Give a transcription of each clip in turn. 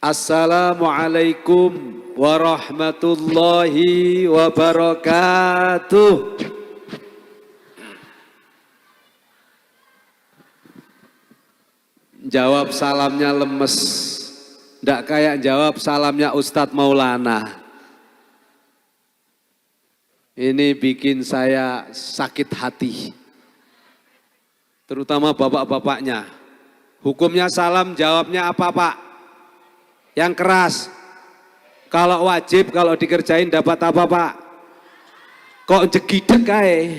Assalamualaikum warahmatullahi wabarakatuh. Jawab salamnya lemes, ndak kayak jawab salamnya Ustadz Maulana. Ini bikin saya sakit hati, terutama bapak-bapaknya. Hukumnya salam jawabnya apa Pak? Yang keras. Kalau wajib, kalau dikerjain dapat apa Pak? Kok jegideg kae?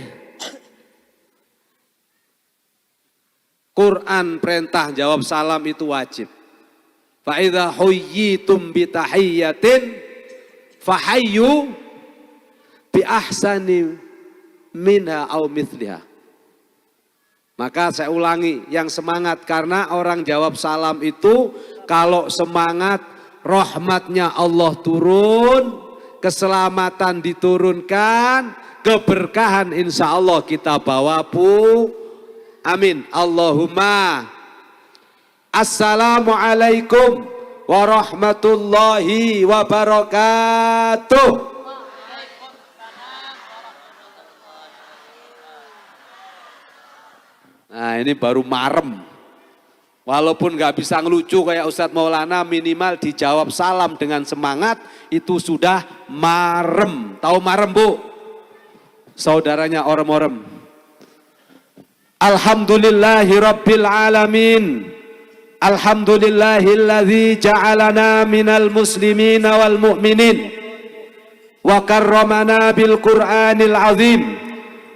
Quran perintah jawab salam itu wajib. Fa idza huyyitum bi tahiyyatin fahayyu bi ahsani minha aw mithliha. Maka saya ulangi, yang semangat, karena orang jawab salam itu kalau semangat rahmatnya Allah turun, keselamatan diturunkan, keberkahan insya Allah kita bawa amin. Allahumma. Assalamualaikum warahmatullahi wabarakatuh. Nah ini baru marem. Walaupun nggak bisa ngelucu kayak Ustadz Maulana, minimal dijawab salam dengan semangat itu sudah marem. Tahu marem Bu? Saudaranya orem-orem. Alhamdulillahi Rabbil Alamin. Alhamdulillahilladzi ja'alana minal muslimin wal mu'minin. Wa karramana bil Qur'anil azim.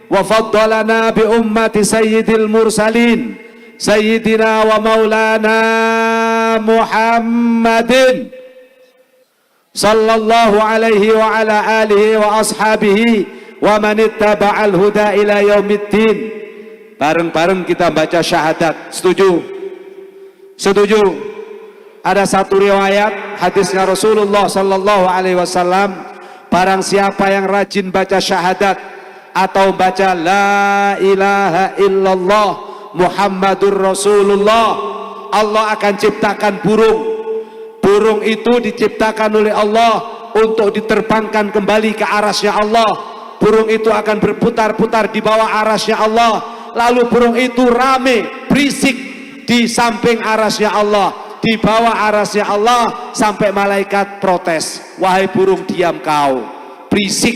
Wa faddalana bi ummati sayyidil mursalin sayyidina wa maulana Muhammadin sallallahu alaihi wa ala alihi wa ashabihi wa man ittaba'al huda ila yaumiddin. Bareng-bareng kita baca syahadat. Setuju? Setuju? Ada satu riwayat hadisnya Rasulullah sallallahu alaihi wasallam, barang siapa yang rajin baca syahadat atau baca la ilaha illallah Muhammadur Rasulullah, Allah akan ciptakan burung. Burung itu diciptakan oleh Allah untuk diterbangkan kembali ke arasnya Allah. Burung itu akan berputar-putar di bawah arasnya Allah. Lalu burung itu rame, berisik di samping arasnya Allah, di bawah arasnya Allah, sampai malaikat protes, wahai burung diam kau, berisik,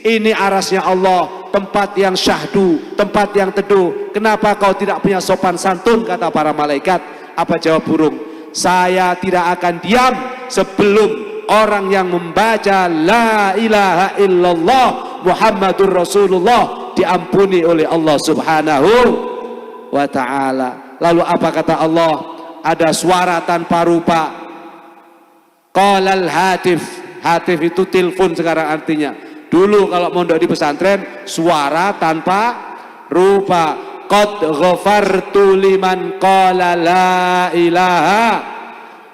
ini arasnya Allah, tempat yang syahdu, tempat yang teduh. Kenapa kau tidak punya sopan santun? Kata para malaikat. Apa jawab burung? Saya tidak akan diam sebelum orang yang membaca la ilaha illallah Muhammadur Rasulullah diampuni oleh Allah subhanahu wa ta'ala. Lalu apa kata Allah? Ada suara tanpa rupa. Qalal hatif. Hatif itu telepon sekarang artinya. Dulu kalau mondok di pesantren suara tanpa rupa. Qad ghafartu liman qala la ilaha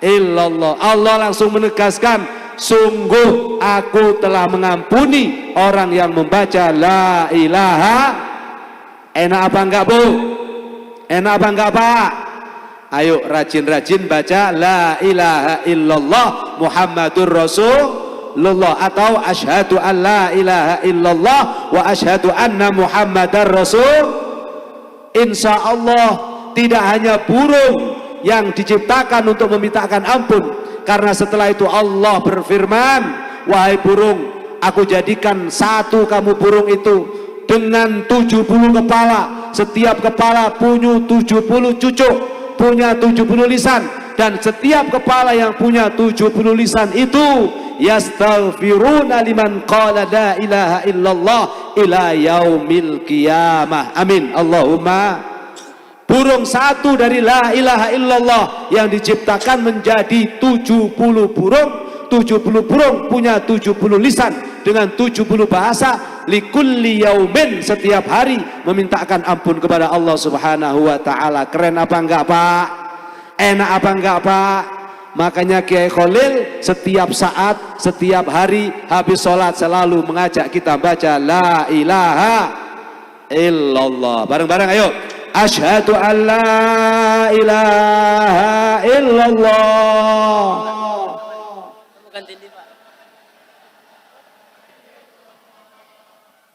illallah. Allah langsung menegaskan, sungguh aku telah mengampuni orang yang membaca la ilaha. Enak apa enggak Bu? Enak apa enggak Pak? Ayo rajin-rajin baca la ilaha illallah Muhammadur Rasulullah, atau asyhadu an la ilaha illallah wa asyhadu anna Muhammadar Rasul. Insya Allah tidak hanya burung yang diciptakan untuk memintakan ampun, karena setelah itu Allah berfirman, wahai burung, aku jadikan satu kamu burung itu dengan 70 kepala, setiap kepala punya 70 cucuk, punya 70 lisan, dan setiap kepala yang punya 70 lisan itu yastaghfiruna liman qala la ilaha illallah ila yaumil qiyamah. Amin. Allahumma. Burung satu dari la ilaha illallah yang diciptakan menjadi 70 burung. 70 burung punya 70 lisan dengan 70 bahasa. Likulli yaumin, setiap hari memintakan ampun kepada Allah subhanahu wa ta'ala. Keren apa enggak Pak? Enak apa enggak Pak? Makanya Kiai Khalil setiap saat, setiap hari habis sholat selalu mengajak kita baca la ilaha illallah. Bareng-bareng ayo. Asyhadu an la ilaha illallah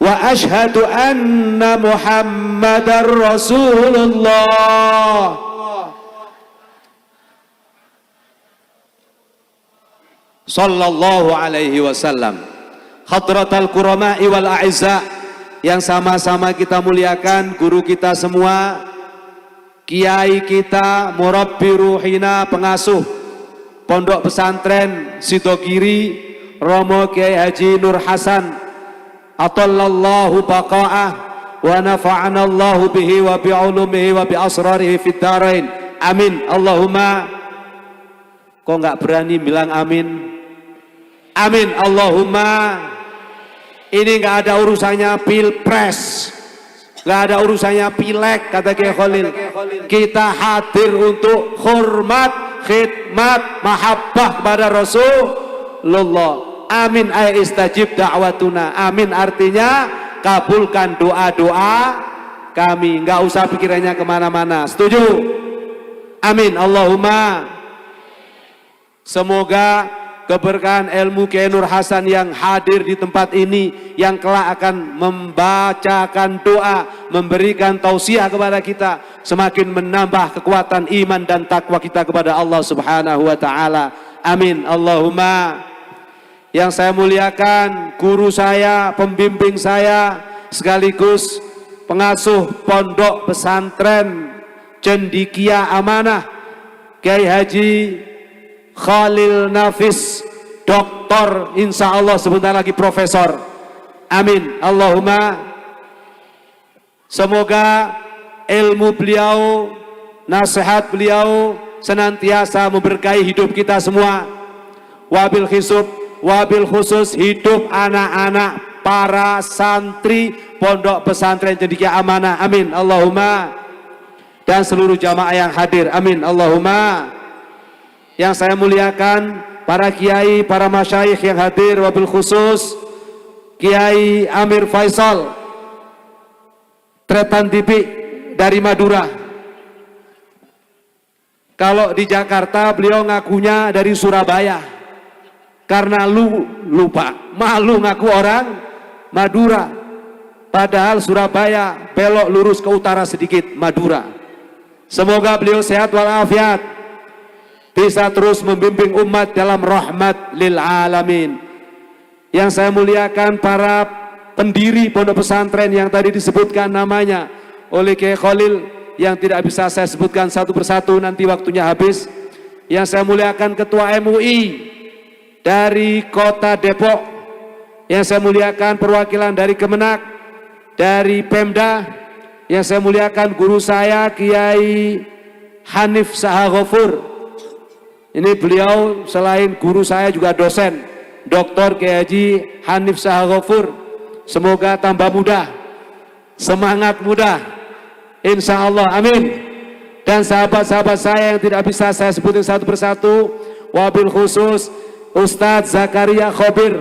Wa asyhadu anna Muhammadar Rasulullah. Sallallahu alaihi wasallam. Hadratal kurama'i wal a'izza, yang sama-sama kita muliakan guru kita semua, kiai kita, murabbi ruhina, pengasuh Pondok Pesantren Sidogiri, Romo Kiai Haji Nur Hasan, atallallahu baqa'ah wa nafa'ana Allahu bihi wa bi'ulumihi wa bi'asrarihi fid dharain. Amin. Allahumma. Kok nggak berani bilang amin? Amin. Allahumma. Ini nggak ada urusannya pilpres, nggak ada urusannya pileg, kata Kiai Khalil. Kita hadir untuk hormat, khidmat, mahabbah kepada Rasulullah. Amin ay istajib da'watuna. Amin artinya kabulkan doa-doa kami. Nggak usah pikirannya kemana-mana. Setuju? Amin. Allahumma. Semoga keberkahan ilmu Kiai Nur Hasan yang hadir di tempat ini, yang kelak akan membacakan doa, memberikan tausiah kepada kita, semakin menambah kekuatan iman dan takwa kita kepada Allah Subhanahu wa taala. Amin. Allahumma. Yang saya muliakan guru saya, pembimbing saya, sekaligus pengasuh Pondok Pesantren Cendikia Amanah, Kiai Haji Khalil Nafis, doktor, insya Allah sebentar lagi profesor. Amin. Allahumma. Semoga ilmu beliau, nasihat beliau senantiasa memberkahi hidup kita semua. Wabil khusus hidup anak-anak para santri Pondok Pesantren Cendikia Amanah. Amin. Allahumma. Dan seluruh jamaah yang hadir. Amin. Allahumma. Yang saya muliakan para kiai, para masyayikh yang hadir, wabil khusus Kiai Amir Faisal Tretan TV dari Madura. Kalau di Jakarta beliau ngakunya dari Surabaya karena lupa, malu ngaku orang Madura, padahal Surabaya belok lurus ke utara sedikit, Madura. Semoga beliau sehat walafiat, bisa terus membimbing umat dalam rahmat lil alamin. Yang saya muliakan para pendiri Pondok Pesantren yang tadi disebutkan namanya oleh Kiai Khalil, yang tidak bisa saya sebutkan satu persatu, nanti waktunya habis. Yang saya muliakan Ketua MUI dari Kota Depok, yang saya muliakan perwakilan dari Kemenak, dari Pemda, yang saya muliakan guru saya Kiai Hanif Sahaghofur. Ini beliau selain guru saya juga dosen, Dr. Kiai Haji Hanif Sahaghofur. Semoga tambah mudah, semangat mudah, insya Allah. Amin. Dan sahabat-sahabat saya yang tidak bisa saya sebutin satu persatu, wabil khusus Ustadz Zakaria Khobir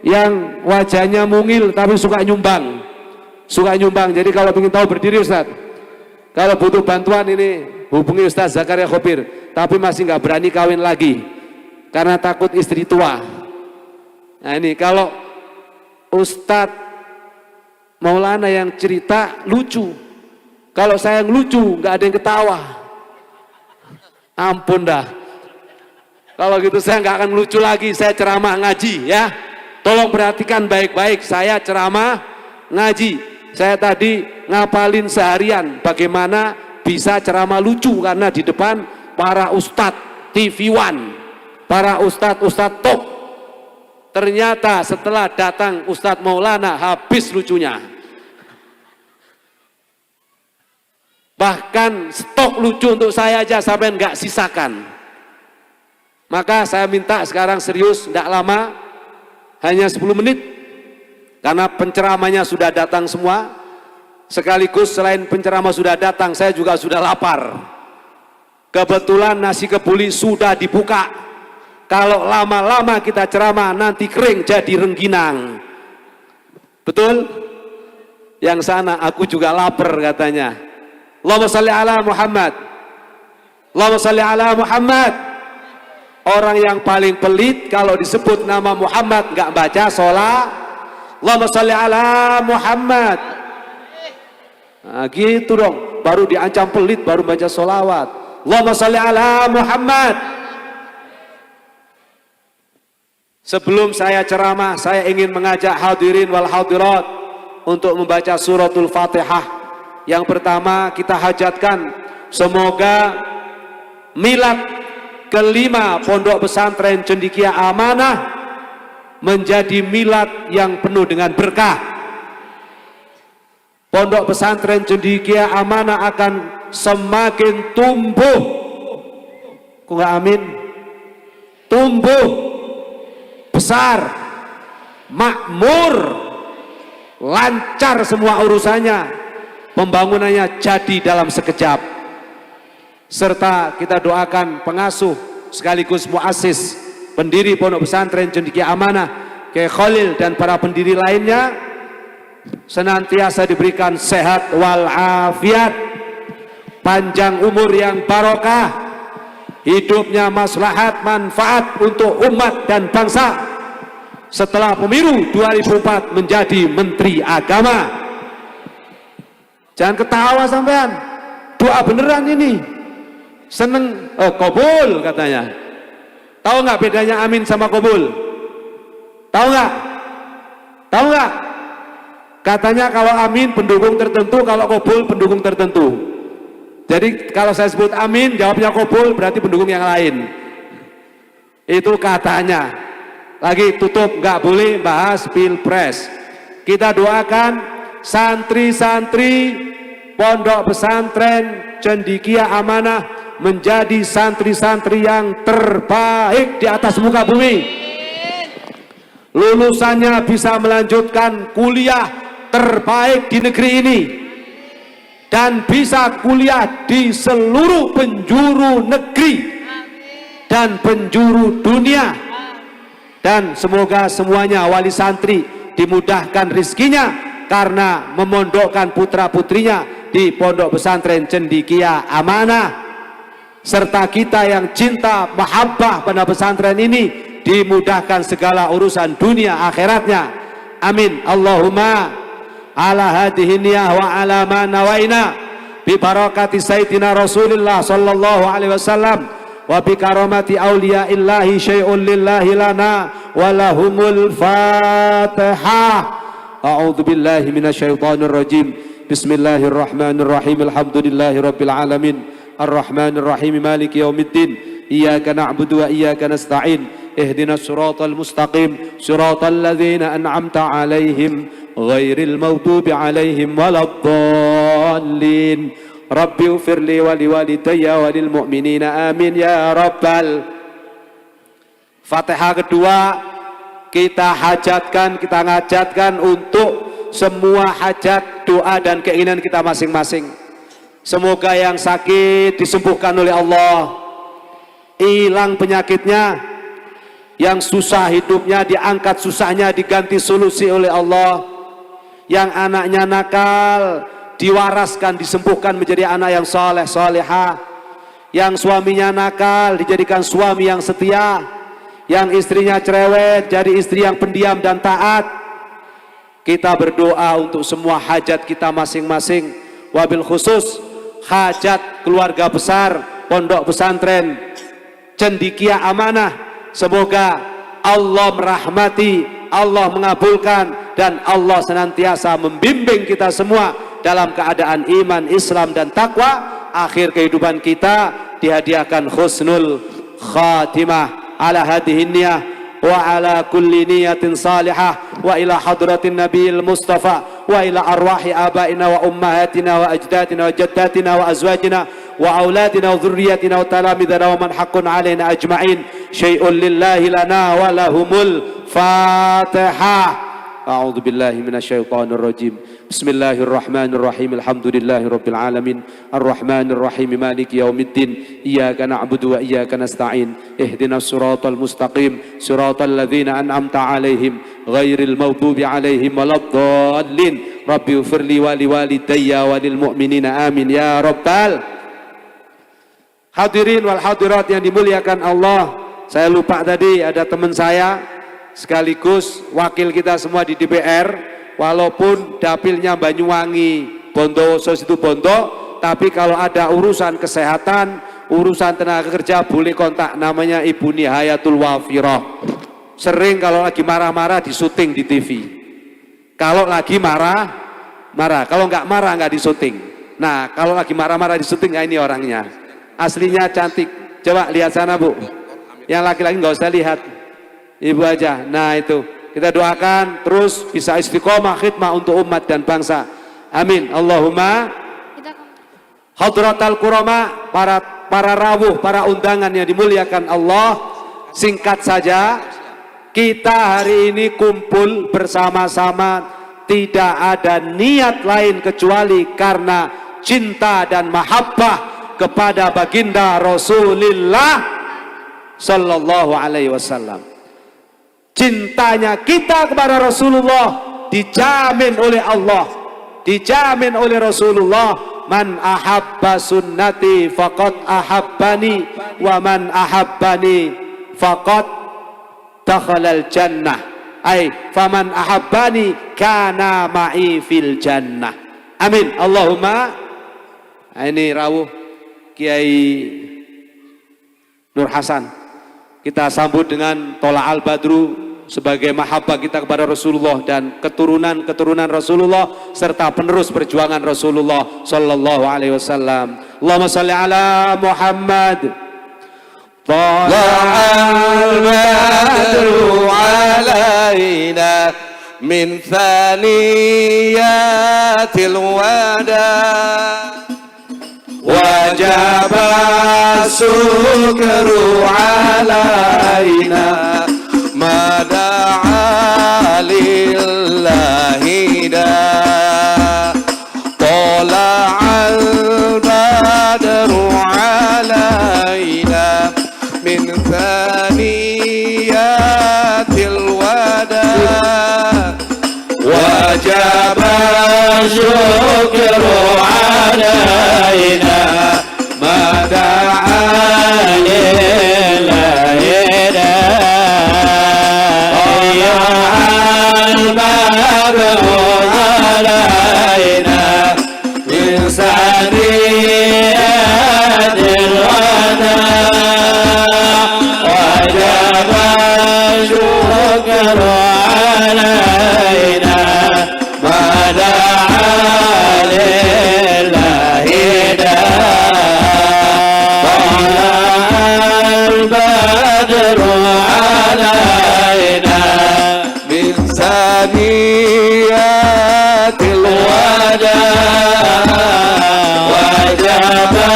yang wajahnya mungil tapi suka nyumbang, jadi kalau ingin tahu berdiri Ustadz, kalau butuh bantuan ini hubungi Ustadz Zakaria Khobir, tapi masih nggak berani kawin lagi karena takut istri tua. Nah ini kalau Ustadz Maulana yang cerita lucu, kalau saya yang lucu nggak ada yang ketawa, ampun dah. Kalau gitu saya nggak akan lucu lagi, saya ceramah ngaji ya. Tolong perhatikan baik-baik, saya ceramah ngaji. Saya tadi ngapalin seharian bagaimana bisa ceramah lucu, karena di depan para ustadz TV One, para ustadz top. Ternyata setelah datang Ustadz Maulana habis lucunya. Bahkan stok lucu untuk saya aja sampai nggak sisakan. Maka saya minta sekarang serius, tidak lama, hanya 10 menit, karena penceramahnya sudah datang semua. Sekaligus selain penceramah sudah datang, saya juga sudah lapar. Kebetulan nasi kebuli sudah dibuka. Kalau lama-lama kita ceramah nanti kering jadi rengginang. Betul? Yang sana aku juga lapar katanya. Allahumma sholli ala Muhammad. Allahumma sholli ala Muhammad. Orang yang paling pelit kalau disebut nama Muhammad nggak baca sholat. Allahumma sholli ala Muhammad. Nah, gitu dong. Baru diancam pelit, baru baca sholawat. Allahumma sholli ala Muhammad. Sebelum saya ceramah, saya ingin mengajak hadirin wal hadirat untuk membaca suratul Fatihah. Yang pertama kita hajatkan semoga milad kelima Pondok Pesantren Cendekia Amanah menjadi milad yang penuh dengan berkah. Pondok Pesantren Cendekia Amanah akan semakin tumbuh. Kok nggak amin? Tumbuh besar, makmur, lancar semua urusannya, pembangunannya jadi dalam sekejap. Serta kita doakan pengasuh sekaligus muassis pendiri Pondok Pesantren Cendekia Amanah Kyai Khalil dan para pendiri lainnya senantiasa diberikan sehat walafiat, panjang umur yang barokah, hidupnya maslahat manfaat untuk umat dan bangsa. Setelah pemilu 2004 menjadi Menteri Agama. Jangan ketawa sampean, doa beneran ini. Seneng, kobul katanya. Tahu nggak bedanya amin sama kobul? Tahu nggak? Tahu nggak? Katanya kalau amin pendukung tertentu, kalau kobul pendukung tertentu. Jadi kalau saya sebut amin, jawabnya kobul, berarti pendukung yang lain. Itu katanya. Lagi tutup, nggak boleh bahas pilpres. Kita doakan santri-santri Pondok Pesantren Cendekia Amanah menjadi santri-santri yang terbaik di atas muka bumi. Lulusannya bisa melanjutkan kuliah terbaik di negeri ini dan bisa kuliah di seluruh penjuru negeri dan penjuru dunia. Dan semoga semuanya wali santri dimudahkan rizkinya karena memondokkan putra-putrinya di Pondok Pesantren Cendekia Amanah. Serta kita yang cinta mahabbah pada pesantren ini dimudahkan segala urusan dunia akhiratnya. Amin. Allahumma ala hadhihi niyah wa ala ma nawaina bi barakati sayyidina Rasulillah sallallahu alaihi wasallam wa bi karamati auliya illahi syai'un lillahi lana wa lahumul Fatihah. A'udzu billahi minasyaitonir rajim. Bismillahirrahmanirrahim. Alhamdulillahi rabbil alamin. Ar-Rahmanir Rahim Maliki Yaumiddin. Iyyaka na'budu wa iyyaka nasta'in. Ihdinas siratal mustaqim. Siratal ladzina an'amta 'alaihim ghairil maghdubi 'alaihim waladdallin. Rabbi ighfirli wa liwalidayya wa lil mu'minina amin ya rabbal. Fatihah kedua kita hajatkan, kita ngajatkan untuk semua hajat, doa dan keinginan kita masing-masing. Semoga yang sakit disembuhkan oleh Allah, hilang penyakitnya, yang susah hidupnya diangkat susahnya, diganti solusi oleh Allah, yang anaknya nakal diwaraskan, disembuhkan menjadi anak yang saleh salehah, yang suaminya nakal dijadikan suami yang setia, yang istrinya cerewet jadi istri yang pendiam dan taat. Kita berdoa untuk semua hajat kita masing-masing, wabil khusus hajat keluarga besar Pondok Pesantren Cendekia Amanah. Semoga Allah merahmati, Allah mengabulkan, dan Allah senantiasa membimbing kita semua dalam keadaan iman, Islam dan takwa. Akhir kehidupan kita dihadiahkan husnul khatimah. Ala hadhihi niyah wa ala kulli niyatin salihah wa ila hadratin nabiyil mustafa wa ila arwahi abaina wa ummahatina wa ajdatina wa jaddatina wa azwajina wa auladina wa dhurriyyatina wa talamidana wa man haqqun alaina ajma'in. Syai'un lillahi lana wa lahumul Fatihah. A'udzu billahi minasyaitonir rajim. Bismillahirrahmanirrahim. Alhamdulillahi rabbil alamin. Arrahmanir rahim. Maliki yaumiddin. Iyyaka na'budu wa iyyaka nasta'in. Ihdinas siratal mustaqim. Siratal ladzina an'amta 'alaihim ghairil maghdubi 'alaihim waladdallin. Rabbi ighfirli wa liwalidayya wa lil mu'minina amin ya rabbal. Hadirin wal hadirat yang dimuliakan Allah, saya lupa tadi ada teman saya sekaligus wakil kita semua di DPR, walaupun dapilnya Banyuwangi, Bondowoso situ Bondo, tapi kalau ada urusan kesehatan, urusan tenaga kerja boleh kontak, namanya Ibu Nihayatul Wafirah. Sering kalau lagi marah-marah disuting di TV. Kalau lagi marah, kalau nggak marah nggak disuting. Nah, kalau lagi marah-marah disuting, nah ini orangnya. Aslinya cantik. Coba lihat sana, Bu. Yang laki-laki nggak usah lihat. Ibu aja. Nah, itu. Kita doakan terus bisa istiqomah khidmah untuk umat dan bangsa. Amin. Allahumma. Hadratal kurama, para rawuh, para undangan yang dimuliakan Allah. Singkat saja, kita hari ini kumpul bersama-sama, tidak ada niat lain kecuali karena cinta dan mahabbah kepada baginda Rasulullah sallallahu alaihi wasallam. Cintanya kita kepada Rasulullah dijamin oleh Allah, dijamin oleh Rasulullah. Man ahabba sunnati faqad ahabbani wa man ahabbani faqad dakhalal jannah. Ay faman ahabbani kana ma'i fil jannah. Amin. Allahumma. Ini rawuh Kiai Nur Hasan. Kita sambut dengan Tola Al Badru sebagai mahabbah kita kepada Rasulullah dan keturunan Rasulullah serta penerus perjuangan Rasulullah sallallahu alaihi wasallam. Allahumma shalli ala Muhammad. Tala'al badru alaina min thaniyatil wada wajaba syukru alaina mada'a lillahi da tala'al badru alaina min thaniyatil wada wajaba syukru alaina mada'a lillahi da al-badru alaina min saniyatil wada wajaba syukru alaina mada'a lillahi da al-badru alaina min saniyatil wada wajaba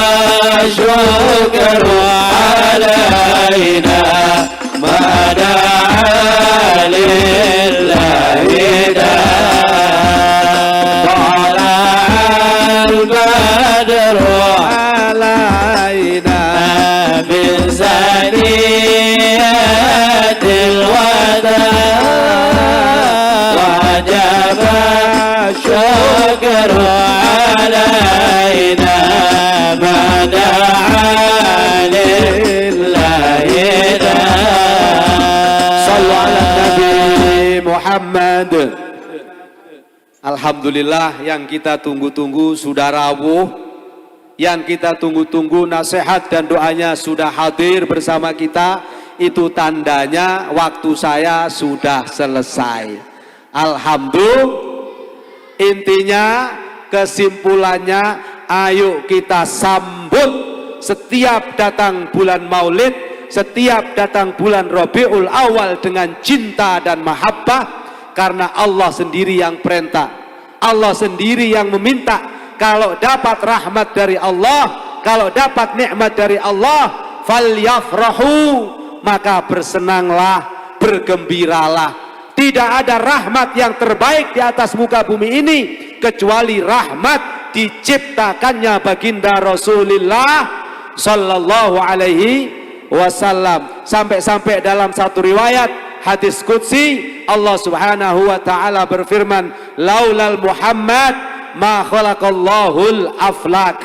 syukru alaina mada'a lillahi da tala'al badru alaina min saniyatil wada wajaba syukru alaina mada'a lillahi da Sallu ala Nabi Muhammad. Alhamdulillah, yang kita tunggu-tunggu sudah rawuh, yang kita tunggu-tunggu nasihat dan doanya sudah hadir bersama kita. Itu tandanya waktu saya sudah selesai. Alhamdulillah. Intinya, kesimpulannya, ayo kita sambut setiap datang bulan Maulid, setiap datang bulan Rabiul Awal dengan cinta dan mahabbah, karena Allah sendiri yang perintah, Allah sendiri yang meminta. Kalau dapat rahmat dari Allah, kalau dapat nikmat dari Allah, falyafrahu, maka bersenanglah, bergembiralah. Tidak ada rahmat yang terbaik di atas muka bumi ini kecuali rahmat diciptakannya baginda Rasulullah sallallahu alaihi wasallam. Sampai-sampai dalam satu riwayat hadis qudsi, Allah Subhanahu wa taala berfirman, laulal Muhammad ma khalaqallahul aflak.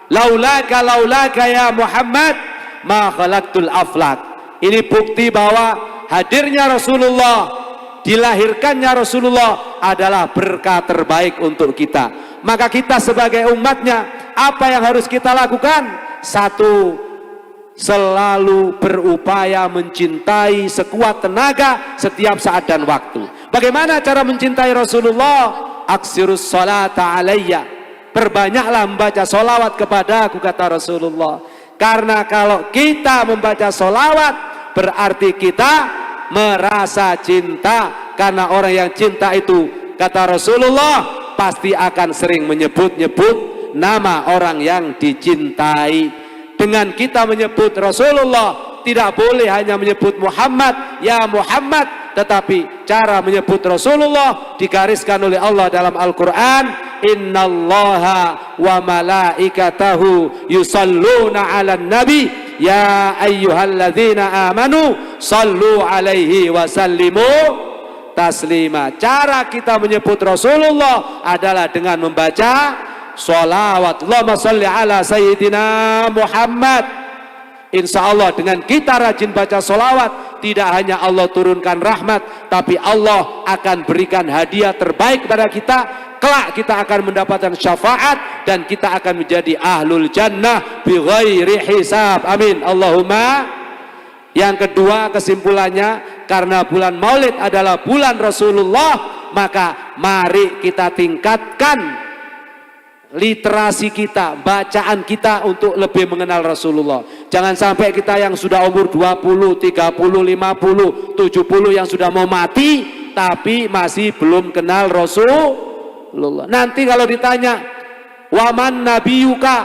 Laulaka ya Muhammad ma khalaqtul aflak. Ini bukti bahwa hadirnya Rasulullah, dilahirkannya Rasulullah adalah berkah terbaik untuk kita. Maka kita sebagai umatnya, apa yang harus kita lakukan? Satu, selalu berupaya mencintai sekuat tenaga setiap saat dan waktu. Bagaimana cara mencintai Rasulullah? Aksirus salata alayya, perbanyaklah membaca solawat kepada aku, kata Rasulullah. Karena kalau kita membaca solawat, berarti kita merasa cinta. Karena orang yang cinta itu, kata Rasulullah, pasti akan sering menyebut-nyebut nama orang yang dicintai. Dengan kita menyebut Rasulullah, tidak boleh hanya menyebut Muhammad, ya Muhammad, tetapi cara menyebut Rasulullah digariskan oleh Allah dalam Al-Quran. Innallaha wa malaikatahu yusalluna ala nabi ya ayyuhalladzina amanu sallu alaihi wa sallimu taslima. Cara kita menyebut Rasulullah adalah dengan membaca sholawat. Allahumma salli ala sayyidina Muhammad. Insya Allah dengan kita rajin baca sholawat, tidak hanya Allah turunkan rahmat, tapi Allah akan berikan hadiah terbaik kepada kita. Kelak kita akan mendapatkan syafaat dan kita akan menjadi ahlul jannah bi ghairi hisab. Amin Allahumma. Yang kedua, kesimpulannya, karena bulan Maulid adalah bulan Rasulullah, maka mari kita tingkatkan literasi kita, bacaan kita untuk lebih mengenal Rasulullah. Jangan sampai kita yang sudah umur 20, 30, 50, 70 yang sudah mau mati tapi masih belum kenal Rasulullah. Nanti kalau ditanya, waman nabiyuka,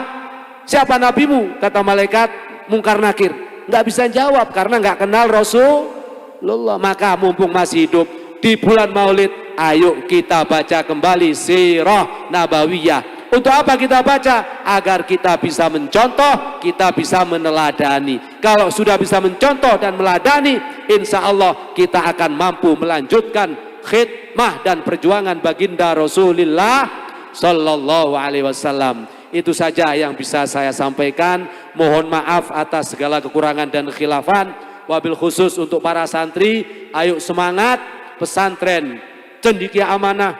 siapa nabimu? Kata malaikat Mungkar Nakir, nggak bisa jawab karena nggak kenal Rasulullah. Maka mumpung masih hidup di bulan Maulid, ayo kita baca kembali sirah nabawiyah. Untuk apa kita baca? Agar kita bisa mencontoh, kita bisa meneladani. Kalau sudah bisa mencontoh dan meladani, insya Allah kita akan mampu melanjutkan khidmah dan perjuangan baginda Rasulullah Sallallahu Alaihi Wasallam. Itu saja yang bisa saya sampaikan. Mohon maaf atas segala kekurangan dan khilafan. Wabil khusus untuk para santri, ayo semangat. Pesantren Cendekia Amanah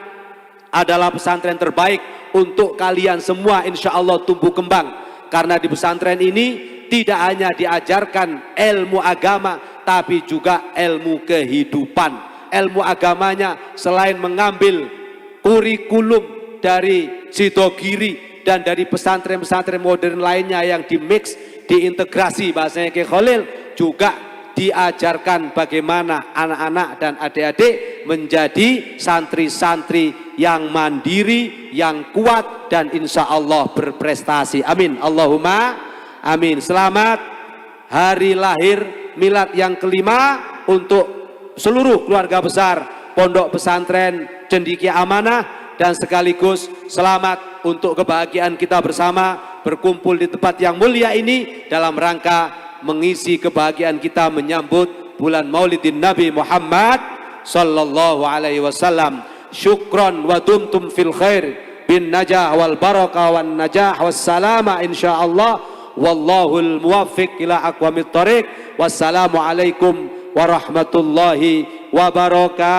adalah pesantren terbaik untuk kalian semua, insya Allah tumbuh kembang. Karena di pesantren ini tidak hanya diajarkan ilmu agama, tapi juga ilmu kehidupan. Ilmu agamanya selain mengambil kurikulum dari Sidogiri dan dari pesantren-pesantren modern lainnya yang dimix, diintegrasi, bahasanya Ki Khalil, juga diajarkan bagaimana anak-anak dan adik-adik menjadi santri-santri yang mandiri, yang kuat, dan insya Allah berprestasi. Amin Allahumma amin. Selamat hari lahir milad yang kelima untuk seluruh keluarga besar Pondok Pesantren Cendekia Amanah, dan sekaligus selamat untuk kebahagiaan kita bersama berkumpul di tempat yang mulia ini dalam rangka mengisi kebahagiaan kita menyambut bulan Maulidin Nabi Muhammad Sallallahu Alaihi Wasallam. Syukron wa dumtum fil khair bin najah wal barakah wan najah was salama insyaallah. Wallahul muwaffiq ila aqwamit thariq. Wassalamu alaikum warahmatullahi wabarakatuh.